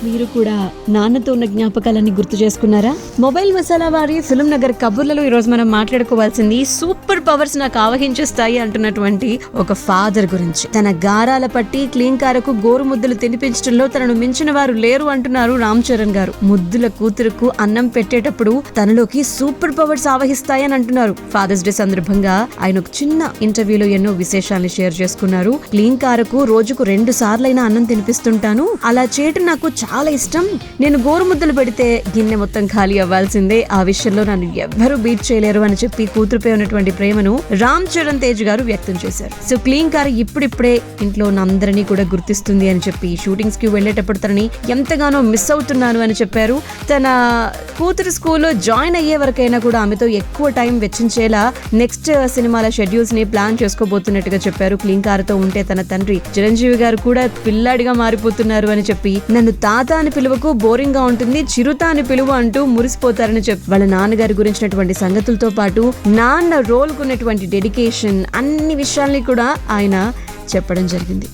మీరు కూడా నాన్నతో ఉన్న జ్ఞాపకాలన్నీ గుర్తు చేసుకున్నారా? మొబైల్ మసాలా వారి ఫిల్మ్ నగర్ కబుర్లలో ఈరోజు మనం మాట్లాడుకోవాల్సింది సూపర్ పవర్స్ నాకు ఆవహించేస్తాయి అంటున్నటువంటి ఒక ఫాదర్ గురించి. తన గారాల పట్టి క్లీంకారకు గోరు ముద్దలు తినిపించడంలో తనను మించిన వారు లేరు అంటున్నారు రామ్ చరణ్ గారు. ముద్దుల కూతురుకు అన్నం పెట్టేటప్పుడు తనలోకి సూపర్ పవర్స్ ఆవహిస్తాయని అంటున్నారు. ఫాదర్స్ డే సందర్భంగా ఆయన ఒక చిన్న ఇంటర్వ్యూలో ఎన్నో విశేషాలను షేర్ చేసుకున్నారు. క్లీంకారకు రోజుకు 2 సార్లైనా అన్నం తినిపిస్తుంటాను. అలా చేయటం నాకు చాలా ఇష్టం. నేను గోరు ముద్దలు పెడితే గిన్నె మొత్తం ఖాళీ అవ్వాల్సిందే. ఆ విషయంలో నన్ను ఎవ్వరూ బీట్ చేయలేరు అని చెప్పి కూతురుపై ఉన్నటువంటి ప్రేమను రామ్ చరణ్ తేజ్ గారు వ్యక్తం చేశారు. సో క్లీంకార్ ఇప్పుడిప్పుడే ఇంట్లో ఉన్న అందరినీ కూడా గుర్తిస్తుంది అని చెప్పి షూటింగ్స్ కి వెళ్లేటప్పుడు తనని ఎంతగానో మిస్ అవుతున్నాను అని చెప్పారు. తన కూతురు స్కూల్లో జాయిన్ అయ్యే వరకైనా కూడా ఆమెతో ఎక్కువ టైం వెచ్చించేలా నెక్స్ట్ సినిమాల షెడ్యూల్స్ ని ప్లాన్ చేసుకోబోతున్నట్టుగా చెప్పారు. క్లీంకార్ తో ఉంటే తన తండ్రి చిరంజీవి గారు కూడా పిల్లాడిగా మారిపోతున్నారు అని చెప్పి, నన్ను తాత అని పిలువకు బోరింగ్ గా ఉంటుంది, చిరుత అని పిలువ అంటూ మురిసిపోతారని చెప్పి వాళ్ళ నాన్నగారి గురించినటువంటి సంగతులతో పాటు నాన్న రోల్ కున్నటువంటి డెడికేషన్ అన్ని విషయాల్ని కూడా ఆయన చెప్పడం జరిగింది.